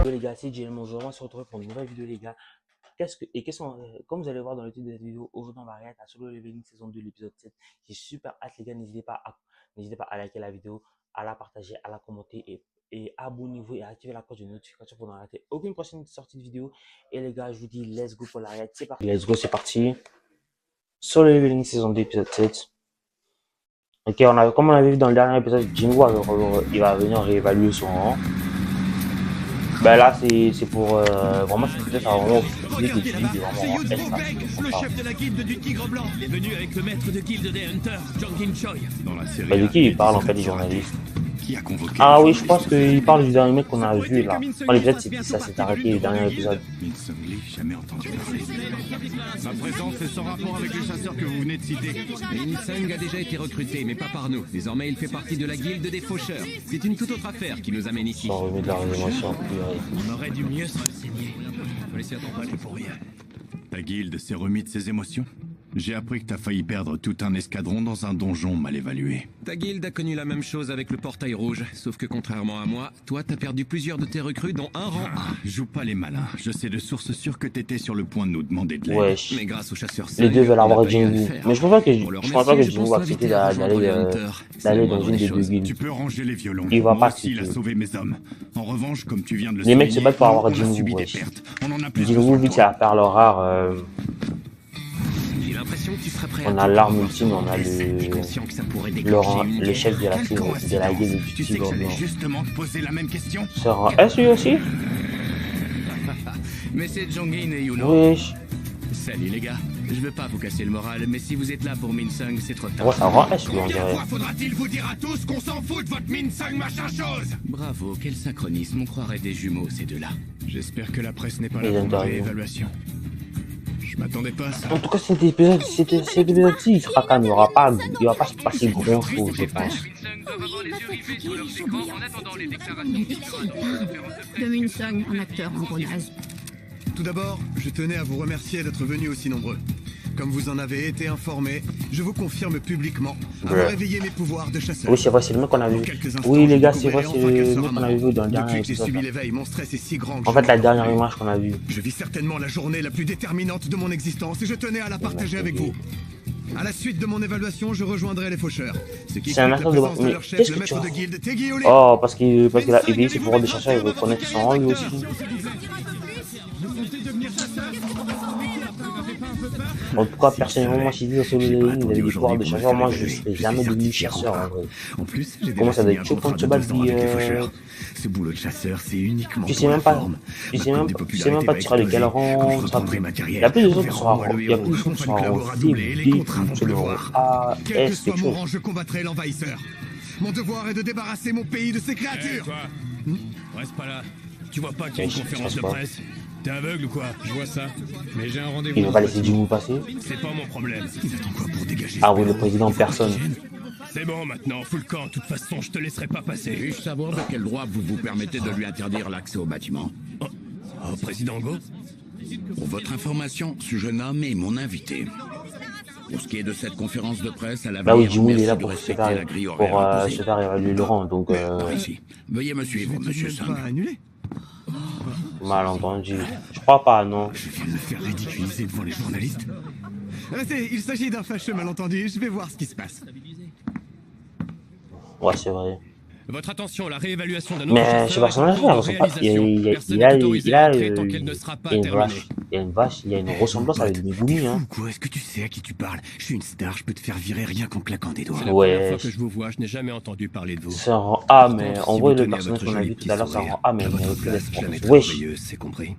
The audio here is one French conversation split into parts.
Les gars, c'est Jalen. Aujourd'hui, on va se retrouver pour une nouvelle vidéo, les gars. Comme vous allez voir dans le titre de cette vidéo, aujourd'hui, on va regarder la Solo Leveling saison 2, l'épisode 7. J'ai super hâte, les gars. N'hésitez pas à liker la vidéo, à la partager, à la commenter et abonnez-vous et activez la cloche de notification pour ne rater aucune prochaine sortie de vidéo. Et les gars, je vous dis, let's go pour la regarder. C'est parti. Let's go, c'est parti. Solo Leveling saison 2, épisode 7. Ok, comme on avait vu dans le dernier épisode, Jinwoo, il va venir réévaluer son rang. Ben là, c'est pour vraiment, c'est peut-être un moment où il est vraiment le chef de la guilde du Tigre Blanc. Il est venu avec le maître de guilde des Hunters, Jongin Choi. Dans la série. Bah, de qui il parle en fait, les journalistes? Qui a convoqué Ah oui, je pense qu'il parle du dernier mec qu'on a vu là. Quand l'épisode, ça s'est arrêté, le dernier épisode. Min Sung Lee, jamais entendu parler. Ma présence est sans rapport avec le chasseur que vous venez de citer. Min Sung a déjà été recruté, mais pas par nous. Désormais, il fait partie de la guilde des faucheurs. C'est une toute autre affaire qui nous amène ici. Sans remettre la réanimation. On aurait dû mieux se renseigner. Faut laisser attendre pour rien. Ta guilde s'est remis de ses émotions? J'ai appris que t'as failli perdre tout un escadron dans un donjon mal évalué. Ta guilde a connu la même chose avec le portail rouge, sauf que contrairement à moi, toi t'as perdu plusieurs de tes recrues dont un rang 1. Joue pas les malins. Je sais de sources sûres que t'étais sur le point de nous demander de l'aide. Wesh. Mais grâce aux chasseurs Les deux veulent avoir Jinwoo. Mais je pense pas que je Jinwoo va accepter d'aller dans une des deux Tu guildes. peux ranger les violons. Il va Moi pas aussi, il a accepter. sauvé mes hommes. En revanche, comme tu viens de le Les mecs se souligner, battent pour avoir on a Jinwoo, subi des wesh. pertes. On en a plus Jinwoo, besoin vu de que c'est toi. la perle rare, J'ai l'impression que tu serais prêt on à a tout l'arme prendre. ultime, on a T'es conscient que ça pourrait déclencher une le guerre. chef de la Quelle guilde du Tu sais que Tigre j'allais Blanc. justement te poser la même question. Sera S lui aussi? Mais c'est Jongin et Yuno. Wesh. Salut les gars. Je veux pas vous casser le moral, mais si vous êtes là pour Min Sung, c'est trop tard. Ouais, ça rend S lui, on Combien de dirait. fois faudra-t-il vous dire à tous qu'on s'en fout de votre Min Sung machin chose? Bravo, quel synchronisme, on croirait des jumeaux ces deux-là. J'espère que la presse n'est pas Et là pour ma l'interview. réévaluation. Je m'attendais pas à ça. En tout cas, cet épisode-ci, il sera calme. Il y aura pas se passer grand chose, je pense. De Min Sung, un acteur en gros naze. Tout d'abord, je tenais à vous remercier d'être venus aussi nombreux. Comme vous en avez été informés, je vous confirme publiquement avoir Ouais. réveillé mes pouvoirs de chasseur. Oui, c'est vrai, c'est le mec qu'on a Dans vu. quelques instants, Oui, les vous gars, c'est vrai, découvrirez c'est enfin quelle le sera mec qu'on ma a vu dans le dernier Depuis que j'ai épisode. subi l'éveil, mon stress est si grand que En je fait, la n'en dernière peux plus. image qu'on a vue. Je vis certainement la journée la plus déterminante de mon existence et je tenais à la partager avec vous. À la suite de mon évaluation, je rejoindrai les faucheurs. Ce qui C'est un compte, acteur la de... présence de Mais leur chef, qu'est-ce le que tu maître as? de guilde, Teggy Oli. Oh, parce qu'il a éveillé ses pouvoirs de chasseur, il veut connaître son rang lui aussi. En tout cas, personnellement, moi, si je dis dans Solo Leveling, il avait des pouvoirs de chasseur, moi, je serais jamais devenu chasseur, en vrai. En plus, j'ai Comment ça doit déjà être signé un chaud quand contrat tu de bats 2 ans avec les des, faucheurs. Ce boulot de chasseur, c'est uniquement Tu sais pour la même pas, forme. tu sais Ma même cote pas, de tu sais même pas popularité tu seras de va quel exploser. Quand je rang. reprendrai ma Il carrière, y a plus de nous gens qui verrons seront moi le il y a héros. plus de gens qui Enfin, seront le en collabo doublé, C, les D, contrats vont sur le pleuvoir. A, Quel que S, soit quelque mon chose. rang, je combattrai l'envahisseur. Mon devoir est de débarrasser mon pays de ces créatures. Toi, reste pas là. Tu vois pas qu'il y a une Je conférence sais de pas. presse? T'es aveugle ou quoi? Je vois ça. Mais j'ai un Ils rendez-vous. vont pas laisser Jinwoo passer. C'est pas mon problème. Ils attendent quoi pour dégager Ah oui, le président en personne. C'est bon maintenant, fous le camp. De toute façon, je te laisserai pas passer. Puis-je savoir de quel droit vous vous permettez de lui interdire l'accès au bâtiment? Oh, président Go? Pour votre information, ce jeune homme est mon invité. Pour ce qui est de cette conférence de presse, à Bah oui, l'avenir, Jinwoo, il est merci là de pour respecter la grille se horaire imposée. faire évaluer le rang, donc Par ici. Veuillez me Je suivre, vais tout de monsieur même Sung. pas annuler. malentendu. Je crois pas, non. Je viens de me faire ridiculiser devant les journalistes. Restez, il s'agit d'un fâcheux malentendu. Je vais voir ce qui se passe. Ouais, c'est vrai. Votre attention, la réévaluation d'un autre Mais chasseur ce personnage est en là, cours de il réalisation. Personne a, n'est autorisé à entrer tant qu'elle ne sera pas il y a une terminée. vache, il y a une vache, il y a une ressemblance avec Megumi, T'es hein. fou, quoi? Est-ce que tu sais à qui tu parles? Je suis une star, je peux te faire virer rien qu'en claquant des doigts. C'est la première Ouais. fois que je vous vois, je n'ai jamais entendu parler de vous. C'est un rang A, mais Par contre, en si vrai, vous le tenez à personnage votre qu'on a joli vu petit tout à l'heure, c'est un sourire, rang A, mais à il votre mérite place, d'être je la mettrai Wesh. orgueilleuse, c'est compris.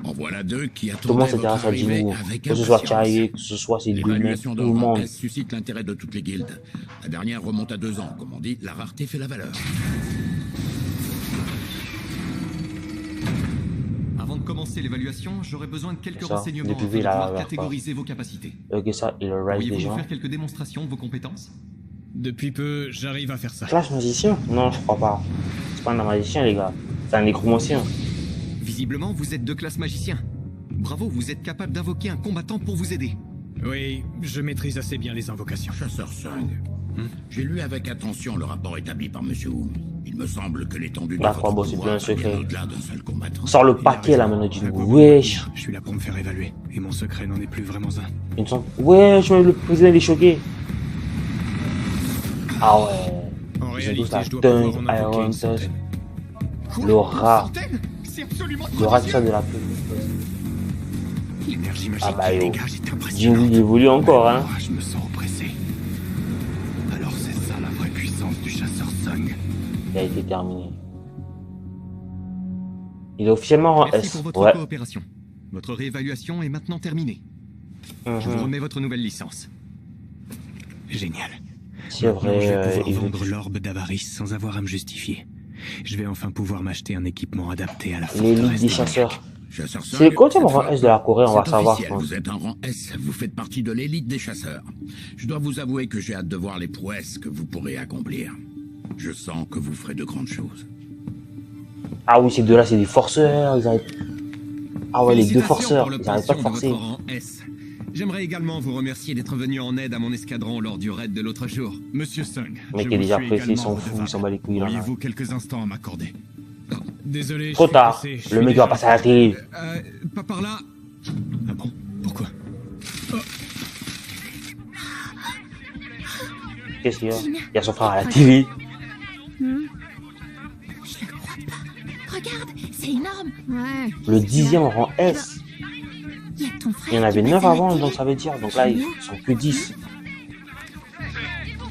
En voilà deux qui Tout le monde attendaient s'intéresse votre à arrivée Jinwoo. avec Que ce soit impatience. Chae, que ce soit ces deux mecs, L'évaluation tout de le rang monde. S suscite l'intérêt de toutes les guildes. La dernière remonte à 2 ans. Comme on dit, la rareté fait la valeur. Avant de commencer l'évaluation, j'aurais besoin de quelques C'est ça, renseignements depuis afin de là, pouvoir vers catégoriser vos capacités. Ok, ça, il rise Pourriez-vous des nous gens. faire quelques démonstrations de vos compétences? Depuis peu, j'arrive à faire ça. Clash magicien? Non, je crois pas. C'est pas un magicien, les gars. C'est un nécromancien. Visiblement, vous êtes de classe magicien. Bravo, vous êtes capable d'invoquer un combattant pour vous aider. Oui, je maîtrise assez bien les invocations. Chasseur Sung, J'ai lu avec attention le rapport établi par Monsieur Wu. Il me semble que l'étendue de La votre fois, bon, c'est pouvoir plus un va bien secret. au-delà d'un seul combattant. Sors le Il a paquet là raison. maintenant, Jinwoo. À quoi bon Wesh. mentir? Je suis là pour me faire évaluer. Et mon secret n'en est plus vraiment un. Ils me semble. Wesh, le président il est choqué. En Ah ouais. Ils ont tous réalité, la je dois pouvoir tongue, en invoquer Iron une Touch. centaine. L'aura. L'aura de ça de la pub. L'énergie magique Ah bah qu'il yo. dégage est Jinwoo impressionnante. il évolue encore hein. Je me sens oppressé. Alors c'est ça la vraie puissance du chasseur Sung. Il a été terminé. Il est officiellement en Merci S. pour votre Ouais. coopération. Votre réévaluation est maintenant terminée. Je Mhm. vous remets votre nouvelle licence. Génial. C'est Maintenant, je vrai. vais pouvoir Il vendre l'orbe d'avarice sans avoir à me justifier. Je vais enfin pouvoir m'acheter un équipement adapté à la l'élite forteresse des de chasseurs. Chasseur C'est Sung, quoi le cette rang fois, S de la Corée, on va c'est savoir, je officiel, pense. vous êtes un rang S, vous faites partie de l'élite des chasseurs. Je dois vous avouer que j'ai hâte de voir les prouesses que vous pourrez accomplir. Je sens que vous ferez de grandes choses. Ah oui, ces deux-là, c'est des forceurs. Ils arrêtent... Ah ouais, les deux forceurs. Ils arrêtent pas de forcer. votre rang S. J'aimerais également vous remercier d'être venu en aide à mon escadron lors du raid de l'autre jour. Monsieur Sung, Le mec je est vous déjà suis pressé, ils sont également fous, ils redevable. s'en bat les couilles là. Auriez-vous quelques instants à m'accorder? Désolé. Trop je suis tard. pressé, je Le suis mec va déjà- passer à la télé. Pas par là. Ah bon? Pourquoi? Qu'est-ce qu'il y a? Il y a son frère à la télé. Je le crois pas. Regarde, c'est énorme. Ouais. Le 10e rang S. Il y a ton frère. Il y en avait qui 9 passe à la avant, télé. donc ça veut dire. Donc là, ils sont que 10.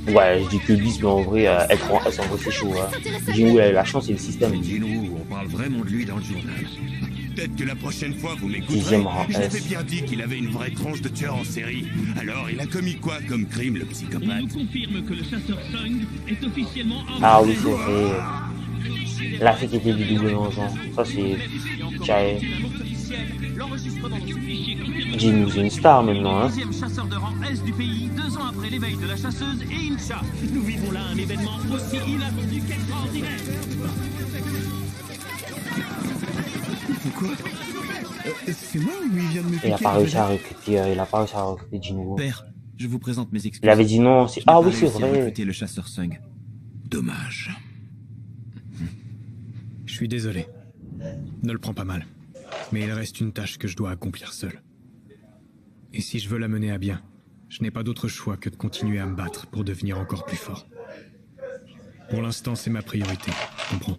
Ouais, je dis que 10, mais en vrai, être en S, en vrai, c'est chaud. Hein. Jinwoo, a la chance, c'est le système. Jinwoo, on parle vraiment de lui dans le journal. Peut-être que la prochaine fois vous m'écouterez. Dixième rang Je l'avais S. bien dit qu'il avait une vraie tronche de tueur en série. Alors il a commis quoi comme crime, le On psychopathe? nous confirme que le chasseur Sung est officiellement Ah oui, c'est vrai. La fille qui était du double mangeant. Ça, c'est. Chae. Jinwoo, c'est une star maintenant. Hein. Deuxième chasseur de rang S du pays, 2 ans après l'éveil de la chasseuse et Incha. Nous vivons là un événement aussi inattendu qu'extraordinaire. Quoi C'est moi ou il vient de me Il a piquer pas le réussi à vedette recruter, il a pas réussi à recruter Jinwoo. Père, je vous présente mes excuses. Il avait dit non. C'est... Je n'ai Ah pas oui, c'est réussi à vrai. recruter le chasseur Sung. Dommage. Je suis désolé. Ne le prends pas mal. Mais il reste une tâche que je dois accomplir seul. Et si je veux la mener à bien, je n'ai pas d'autre choix que de continuer à me battre pour devenir encore plus fort. Pour l'instant, c'est ma priorité. Tu comprends?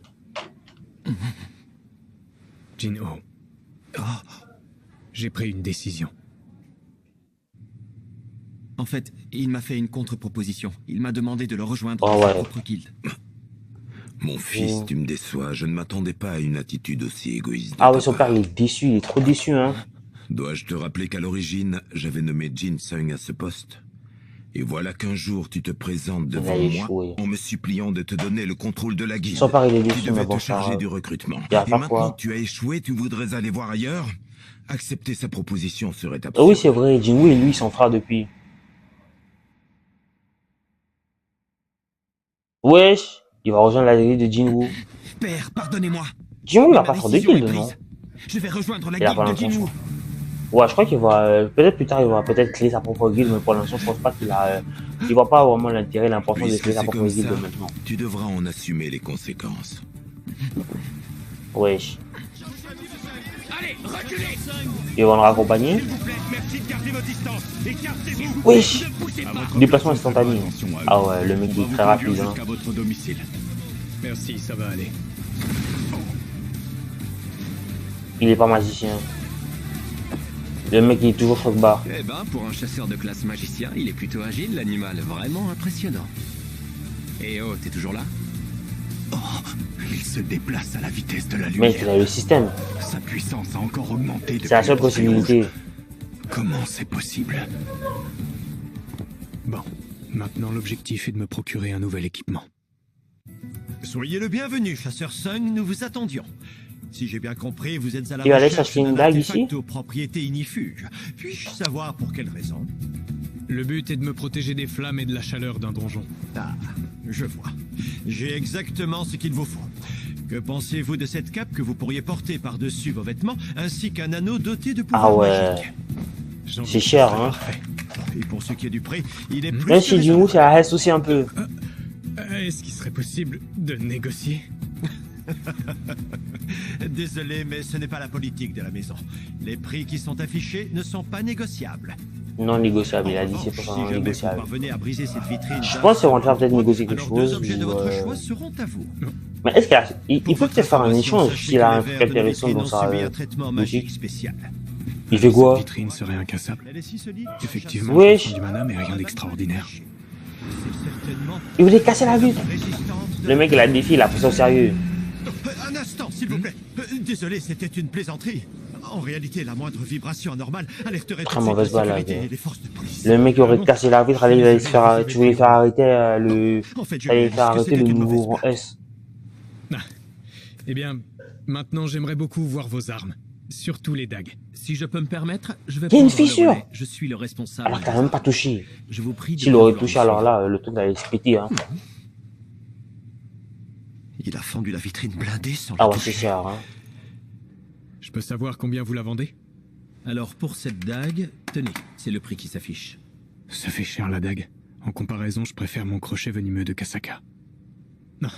Jin-ho. J'ai pris une décision. En fait, il m'a fait une contre-proposition. Il m'a demandé de le rejoindre Oh dans sa ouais. propre guilde. Mon fils, tu me déçois. Je ne m'attendais pas à une attitude aussi égoïste. de Ah ta oui, son part. père, il est déçu. Il est trop déçu, hein. Dois-je te rappeler qu'à l'origine, j'avais nommé Jin Sung à ce poste? Et voilà qu'un jour, tu te présentes devant a moi échoué. en me suppliant de te donner le contrôle de la guilde. Son père, il est Tu déçu, mais devais bon, te charger ça... du recrutement. Il va Et faire maintenant quoi? que tu as échoué, tu voudrais aller voir ailleurs? Accepter sa proposition serait Ah absurde. oui, c'est vrai. Jinwoo et lui, ils sont frères depuis. Wesh, il va rejoindre la guilde de Jinwoo. Père, pardonnez-moi. Jinwoo, il Mais va ma pas faire de décision guilde, est non? prise. Je vais rejoindre la Il a pas guilde de l'intention. Jinwoo. Ouais, je crois qu'il va... peut-être plus tard, il va peut-être créer sa propre guilde, mais pour l'instant, je pense pas qu'il a... il voit pas vraiment l'intérêt, l'importance de Puisque créer sa c'est propre comme guilde ça, maintenant. tu devras en assumer les conséquences. Wesh. Allez, reculez. Ils vont le raccompagner. S'il vous plaît, merci de garder vos distances. Écartez-vous. Wesh. Ne bougez pas. Déplacement instantané. Ah ouais, le mec, il est très rapide, hein. Jusqu'à votre domicile. Merci, ça va aller. Il est pas magicien. Le mec, il est toujours choc-barre. Eh ben, pour un chasseur de classe magicien, il est plutôt agile, l'animal. Vraiment impressionnant. Et oh, t'es toujours là? Il se déplace à la vitesse de la Mec, il lumière. a le système. Sa puissance a encore augmenté depuis C'est la seule le portail possibilité. rouge. Comment c'est possible? Bon, maintenant l'objectif est de me procurer un nouvel équipement. Soyez le bienvenu, chasseur Sung, nous vous attendions. Si j'ai bien compris, vous êtes à la Tu vas aller recherche chercher une d'un bague artefact ici aux propriétés ignifuges. Puis-je savoir pour quelle raison? Le but est de me protéger des flammes et de la chaleur d'un donjon. Ah, je vois. J'ai exactement ce qu'il vous faut. Que pensez-vous de cette cape que vous pourriez porter par-dessus vos vêtements, ainsi qu'un anneau doté de pouvoirs Ah ouais. magiques? J'en C'est doute, cher, ce serait hein. parfait. Et pour ce qui est du prix, il est plus Même que si Jinwoo, c'est la reste aussi un peu. Est-ce qu'il serait possible de négocier? Désolé, mais ce n'est pas la politique de la maison. Les prix qui sont affichés ne sont pas négociables. Non négociable, il a dit En c'est revanche, pas si jamais vous négociable. parvenez à briser cette vitrine Je d'un pense qu'on va seul peut-être coup, négocier quelque alors deux chose. objets de ou, votre choix seront à vous. Mais est-ce qu'il a... il Pour peut votre peut-être faire un information, échange sachez s'il a que un les truc verres de intéressant vitrine dans ont sa subi un traitement magique boutique? spécial. Il fait quoi? Cette vitrine serait incassable. Elle est si solide, Effectivement, Wesh. je prends du mana, mais rien d'extraordinaire. c'est certainement Il voulait casser la vitre. résistante de- Le mec il a défi, il a pris ça au sérieux. Un instant, s'il vous plaît. Désolé, c'était une plaisanterie. En réalité, la moindre vibration anormale alerterait tout Très de suite mauvaise la balle, sécurité là, et les forces de police. Le mec aurait cassé la vitre, allez, il allait se faire, tu voulais faire arrêter le, En fait, je allez réalise faire que arrêter c'était le une nouveau mauvaise rang S. Eh bien, maintenant j'aimerais beaucoup voir vos armes. Surtout les dagues. Si je peux me permettre, je vais Il y a une prendre le fissure. relais. Je suis le responsable. Alors t'as même pas touché. Je vous prie de S'il bien aurait vouloir touché, me alors suivre. là, le truc allait se péter, hein. Il a fendu la vitrine blindée sans Ah la ouais, c'est toucher. ça, hein. Je peux savoir combien vous la vendez? Alors pour cette dague, tenez, c'est le prix qui s'affiche. Ça fait cher la dague. En comparaison, je préfère mon crochet venimeux de Kasaka. Non,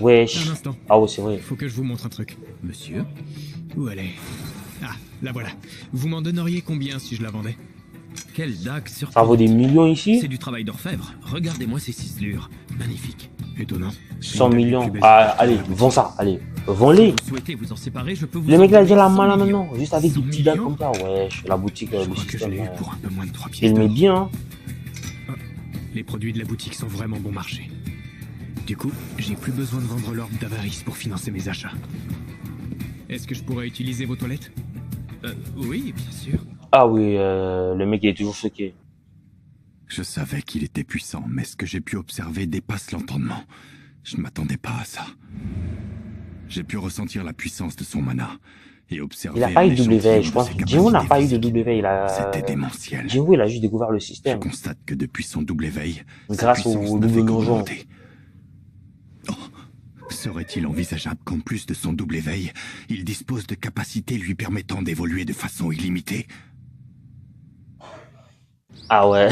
Wesh. un instant. Ah ouais, c'est vrai. Faut que je vous montre un truc. Monsieur, Où elle est? Ah, la voilà. Vous m'en donneriez combien si je la vendais? quelle dague sur Ça vaut des millions ici? C'est du travail d'orfèvre. Regardez-moi ces ciselures. Magnifique. Étonnant. 100 millions. Ah, allez, vends ça, allez. Vends-les. Vous souhaitez vous en séparer, je peux vous Le mec là, en il a la donner main là 100 millions. maintenant. Juste avec des 100 petits dagues millions comme ça. Wesh, la boutique, Je le crois que je système. l'ai eu pour un peu moins de 3 pièces Il met d'or. bien, hein. Les produits de la boutique sont vraiment bon marché. Du coup, j'ai plus besoin de vendre l'orbe d'avarice pour financer mes achats. Est-ce que je pourrais utiliser vos toilettes? Oui, bien sûr. Ah oui, le mec il est toujours choqué. Je savais qu'il était puissant, mais ce que j'ai pu observer dépasse l'entendement. Je ne m'attendais pas à ça. J'ai pu ressentir la puissance de son mana et observer. Il a pas eu un de W, échantillon je pense. de ses Jinwoo n'a pas eu de capacités W, il a... C'était démentiel. Jinwoo il a juste découvert le Je système. constate que depuis son double éveil, sa Grâce au puissance n'a double fait donjon. qu'augmenter. Oh, serait-il envisageable qu'en plus de son double éveil, il dispose de capacités lui permettant d'évoluer de façon illimitée? Ah ouais.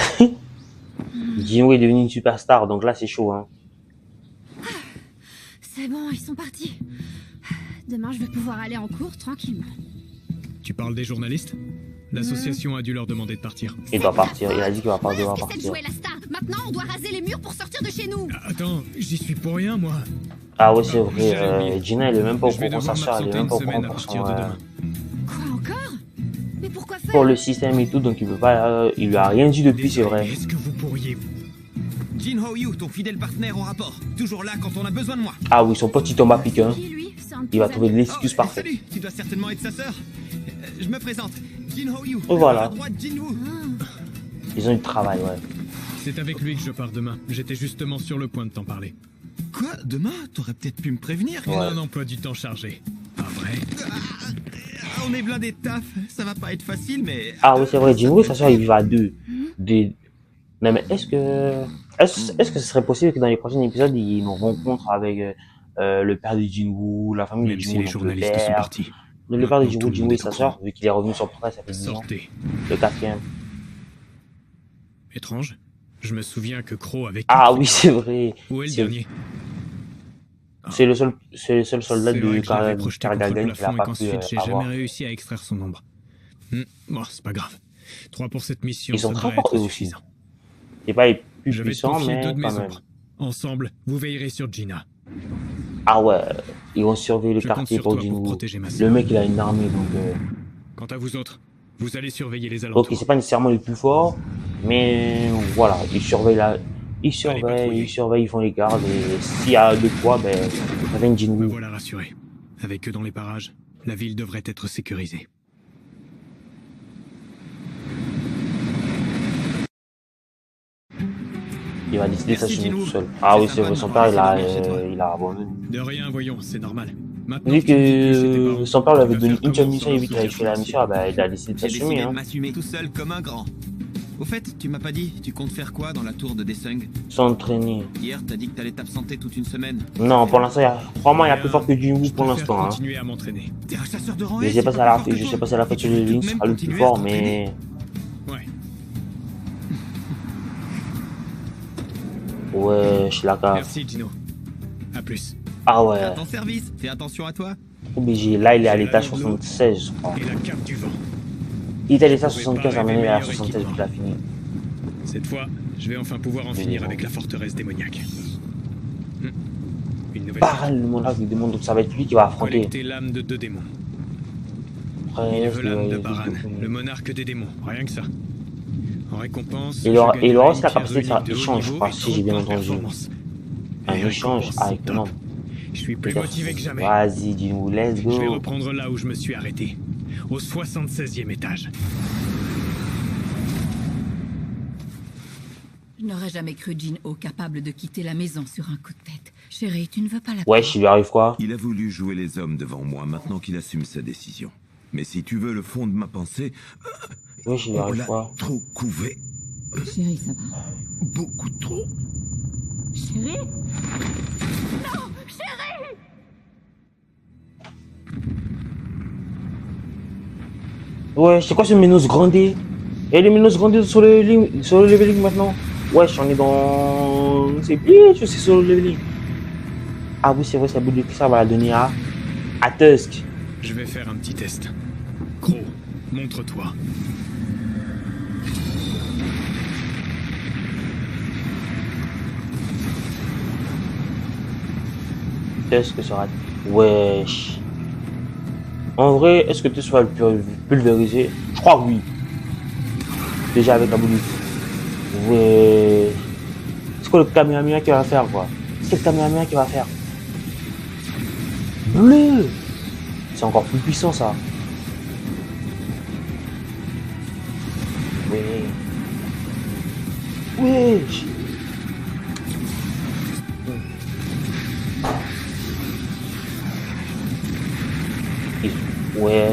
Jinwoo est devenu une superstar, donc là c'est chaud, hein. C'est bon, ils sont partis. Demain, je vais pouvoir aller en cours tranquillement. Tu parles des journalistes? L'association a dû leur demander de partir. Il doit partir, il a dit qu'il va pas Voilà devoir ce que c'est de partir. jouer la star. Maintenant, on doit raser les murs pour sortir de chez nous. Attends, j'y suis pour rien, moi. Ah ouais, c'est J'avais vrai, oublié. Gina elle est même pas au Je vais courant, sa devoir soeur elle est m'absenter même une pas au courant semaine à pour partir son, de demain. Quoi encore? Mais pourquoi faire? pour le système et tout, donc il peut pas, il lui a rien dit depuis, c'est Désolé, vrai. mais est-ce que vous pourriez... Jin Ho-Yu, ton fidèle partenaire au rapport. Toujours là quand on a besoin de moi. Ah oui, son pote il tombe à pic, hein. Qui, lui? C'est un de Il va tes trouver de amis? l'excuse parfaite. Salut, tu dois certainement être sa sœur. Je me présente. Jin Ho-Yu. Et voilà. À droite, Jinwoo. Ils ont eu du travail, ouais. C'est avec lui que je pars demain. J'étais justement sur le point de t'en parler. Quoi? Demain? T'aurais peut-être pu me prévenir. Ouais. Un emploi du temps chargé. Pas vrai? On est blindé de taf. Ça va pas être facile, mais... Ah oui, c'est vrai, Jinwoo et sa soeur ils vivent à deux. Non mais est-ce que ce serait possible que dans les prochains épisodes, ils nous rencontrent avec le père de Jinwoo, la famille de Même si Jinwoo, les donc le journalistes sont père, partis. le père de Maintenant, tout Jinwoo, le Jinwoo monde et est sa au soeur, courant. vu qu'il est revenu sur Portrait, ça fait 10 ans, Sortez. le quatrième. Étrange. Je me souviens que Crow avait... Ah quitté. oui, c'est vrai. Où est le c'est- dernier? C'est le seul soldat C'est vrai de que je l'avais projeté contre le Kargagan qui plafond n'a et pas pu qu'ensuite j'ai avoir. jamais réussi à extraire son ombre. Bon, c'est pas grave. 3 pour cette mission, Ils sont ça très devrait forts être eux aussi. suffisant. C'est pas les plus Je vais te puissants, confier mais 2 de mes quand même. ombres. Ensemble, vous veillerez sur Gina. Ah ouais, ils vont surveiller le Je compte quartier sur pour toi pour Jinwoo. protéger ma Le sœur. mec il a une armée donc. Quant à vous autres, vous allez surveiller les alentours. Ok, c'est pas nécessairement les plus forts, mais voilà, ils surveillent la. patrouiller. Ils surveillent, ils font les gardes et s'il y a de quoi, ben, ça vient de Me Jinwoo. voilà rassuré. Avec eux dans les parages, la ville devrait être sécurisée. Il va décider de Merci, s'assumer Jinwoo. tout seul. Ah oui, C'est c'est vrai, sympa son de père pouvoir laisser chez toi. il a abandonné. De rien, voyons, c'est normal. Maintenant Vu tu me dis que c'est tes que parents, son père lui avait tu vas donné faire une seule comment mission sans et vu qu'il avait fait la mission, ah bah, il a décidé de J'ai décidé s'assumer. de Hein. m'assumer tout seul comme un grand. Au fait, tu m'as pas dit, tu comptes faire quoi dans la tour de Desung? S'entraîner. Hier, t'as dit que t'allais t'absenter toute une semaine. Non, pour l'instant, crois-moi, il y a plus fort que Jinwoo Je pour préfère l'instant. Hein. continuer à m'entraîner. T'es un chasseur de rang Je S, sais c'est pas si pas à la plus fort que je toi. sais pas si à la fin Et tu de veux tout Link de même sera le plus continuer à fort, t'entraîner. mais Ouais. Ouais, je suis là, gars. Merci, Gino. À plus. Ah À ouais. ton service, fais attention à toi. Obligé. Là, il est à l'étage 76, je crois. Et la cape du vent. Il était à l'étage 75, à maintenant il est à 76, puis il a fini. Cette fois, je vais enfin pouvoir en finir avec la forteresse démoniaque. Une nouvelle Parle le monarque du démon, donc ça va être lui qui va affronter. collecter l'âme de 2 démons. Après, Il veut l'âme de Baran, le monarque des démons, rien que ça. En récompense, Il aura je aussi la gagnerai une capacité de faire pierre échange, unique je de crois, haut si j'ai bien niveau et entendu. performance. Un Et échange récompense, avec c'est non. top. Je suis plus motivé que jamais. Vas-y, dis-nous, let's Je vais go. reprendre là où je me suis arrêté, au 76e étage. Je n'aurais jamais cru Jin-Ho capable de quitter la maison sur un coup de tête. Chérie, tu ne veux pas la Ouais, il lui arrive quoi? Il a voulu jouer les hommes devant moi maintenant qu'il assume sa décision. Mais si tu veux le fond de ma pensée, Ouais, il lui on arrive l'a quoi? trop couvé. Chérie, ça va. Beaucoup trop. Chérie Ouais, c'est quoi ce Minos Grandé? Et les Minos Grandé sur le leveling maintenant? Ouais, j'en ai dans. C'est plié, je sais, sur le leveling. Ah oui, c'est vrai, ça bout de ça va la donner à Tusk. Je vais faire un petit test. Crow, montre-toi. Tusk sera. Wesh. En vrai, est-ce que tu vas le pulvériser? Je crois que oui. Déjà avec la boule. Ouais. C'est quoi le Kamehameha qui va faire quoi? C'est le Kamehameha qui va faire. Bleu. C'est encore plus puissant ça. Ouais. Wesh. Ouais.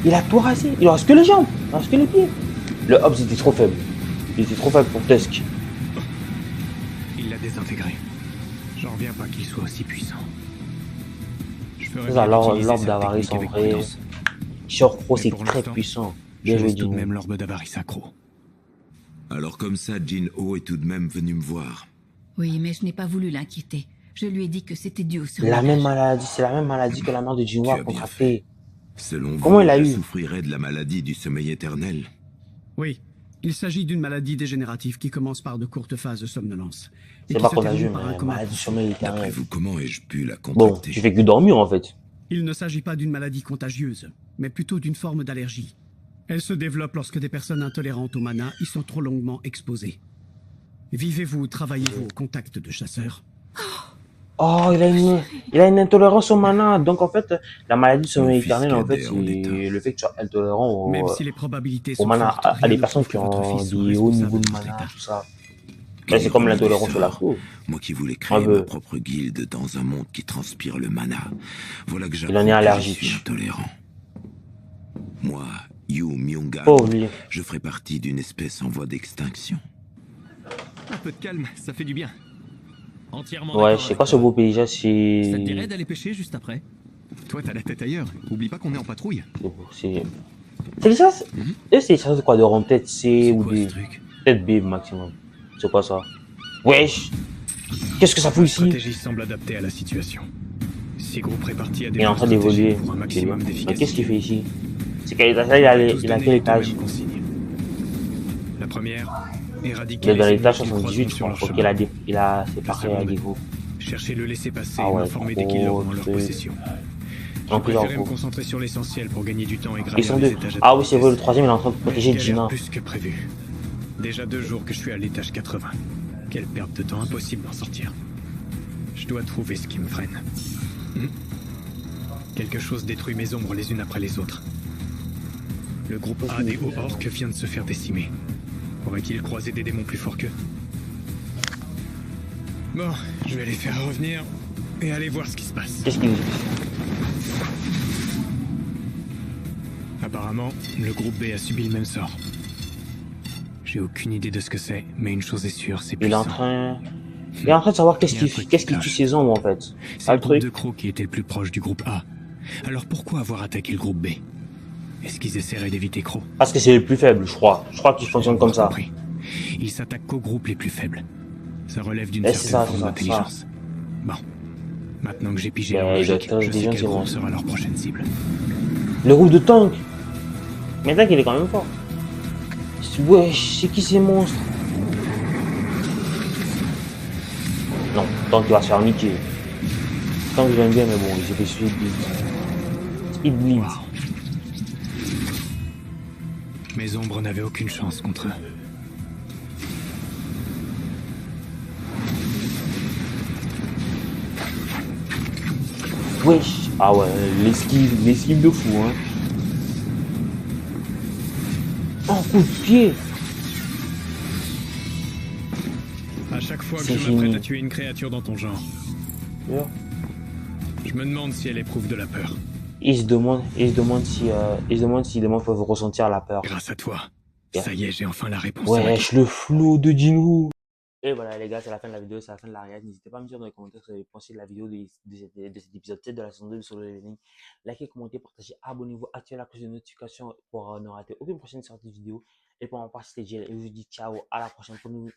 Il a tout rasé. Il reste que les jambes. Il reste que les pieds. Le Hobbs était trop faible. Il était trop faible pour Tusk. Il l'a désintégré. J'en reviens pas qu'il soit aussi puissant. Je ferais C'est ça, bien d'utiliser l'orbe cette d'avarice en technique avec vrai. prudence. Sur Pro, Mais c'est pour très l'instant, puissant. Je Bien joué, laisse tout de Jin. même l'orbe d'avarice à Crow. Alors comme ça, Jin-Ho est tout de même venu me voir. Oui, mais je n'ai pas voulu l'inquiéter. Je lui ai dit que c'était dû au La surmenage. même maladie, c'est la même maladie que la mère de Jinwa a Tu as bien contractée. Selon Comment vous, il a je eu? souffrirais de la maladie du sommeil éternel. Oui, il s'agit d'une maladie dégénérative qui commence par de courtes phases de somnolence. et C'est qui pas se contagieux, termine par un mais coma maladie du profond. sommeil D'après éternel. vous, comment ai-je pu la Bon, contracter? tu fais que dormir en fait. Il ne s'agit pas d'une maladie contagieuse, mais plutôt d'une forme d'allergie. Elle se développe lorsque des personnes intolérantes au mana y sont trop longuement exposées. Vivez-vous ou travaillez-vous au contact de chasseurs? Oh, il a une intolérance au mana. Donc en fait, la maladie du sommeil éternel, en fait, Confisqué en c'est le fait que tu sois intolérant au, Même si les probabilités au sont mana, fortes, à rien des ne personnes prouve qui que votre ont fils soit des hauts responsable niveaux de de mana, cet état. tout ça. Mais c'est comme l'intolérance au lafou. Moi qui voulais créer ma propre guilde dans un monde qui transpire le mana. Voilà que Il en est j'apprends que je allergique. suis intolérant. Moi, Yu Myunga, Pauvre lui. je ferai partie d'une espèce en voie d'extinction. Un peu de calme, ça fait du bien. Entièrement Ouais, d'accord je sais avec pas ce toi. beau paysage, Ça te dirait c'est. d'aller pêcher juste après? Toi, t'as la tête ailleurs. Oublie pas qu'on est en patrouille. C'est des chasses. C'est des chasses de quoi? De rang tête C ou quoi, des. ce truc Tête B maximum. C'est quoi ça? Wesh! Qu'est-ce que ça fout La ici? stratégie semble adaptée à la situation. 6 groupes répartis à des Il est en train d'évoluer. pour un maximum Mais d'efficacité. qu'est-ce qu'il fait ici? C'est qu'à l'étage là, il a quel étage? La première, éradiquer Il est dans les l'étage ennemis qui 78, je croiseront sur crois. leur Donc chemin. il a séparé à niveau. Chercher le laisser-passer Ah et ouais, m'informer dès qu'ils l'auront en leur truc. possession. En Je plus, genre, préférais me concentrer sur l'essentiel pour gagner du temps et ils gravir sont les deux. étages à Ah oui, toute c'est vrai, le vitesse. troisième, il est en train de protéger Mais je galère Gina. plus que prévu. Déjà 2 jours que je suis à l'étage 80. Quelle perte de temps, impossible d'en sortir. Je dois trouver ce qui me freine. Quelque chose détruit mes ombres les unes après les autres. Le groupe A des hauts orques vient de se faire décimer. Aurait-il croisé des démons plus forts qu'eux? Bon, je vais les faire revenir et aller voir ce qui se passe. Qu'est-ce qu'il dit? Apparemment, le groupe B a subi le même sort. J'ai aucune idée de ce que c'est, mais une chose est sûre, c'est Il est en puissant. train. Il est en train de savoir qu'est-ce Il y a un qu'il truc qu'est-ce qui qui tue cloche. ses ombres en fait. C'est Ah, le le groupe truc. de Crow qui était le plus proche du groupe A. Alors pourquoi avoir attaqué le groupe B? Est-ce qu'ils essaieraient d'éviter Crow? Parce que c'est le plus faible, je crois. Je crois qu'il fonctionne comme ça. Compris. Ils s'attaquent qu'aux groupes les plus faibles. Ça relève d'une Eh, c'est certaine ça, forme c'est ça, d'intelligence. Bon. Maintenant que j'ai pigé Ben, leur les logique, docteurs je sais intelligents, quel c'est groupe bon. sera leur prochaine cible. Le groupe de Tank. Mais Tank, il est quand même fort. Ouais, c'est qui ces monstres? Non, Tank, il va se faire niquer. Tank, j'aime bien, mais bon, il s'est fait Speed Blitz. Speed Blitz. Wow. Mes ombres n'avaient aucune chance contre eux. Wesh. Ah ouais, l'esquive de fou, hein. Oh, coup de pied. À chaque fois que C'est je m'apprête fini. à tuer une créature dans ton genre, Yeah. je me demande si elle éprouve de la peur. Il se demande si les gens peuvent ressentir la peur. Grâce à toi, Yeah. ça y est, j'ai enfin la réponse. à ma Wesh, le flow de Jinwoo. Et voilà les gars, c'est la fin de la vidéo, c'est la fin de la react. N'hésitez pas à me dire dans les commentaires ce que vous avez pensé de la vidéo de cet épisode 7 de la saison 2 de Solo Leveling. Likez, commentez, partagez, abonnez-vous, activez la cloche de notification pour ne rater aucune prochaine sortie de vidéo. Et pour ma part, c'était Jill et je vous dis ciao, à la prochaine pour nous.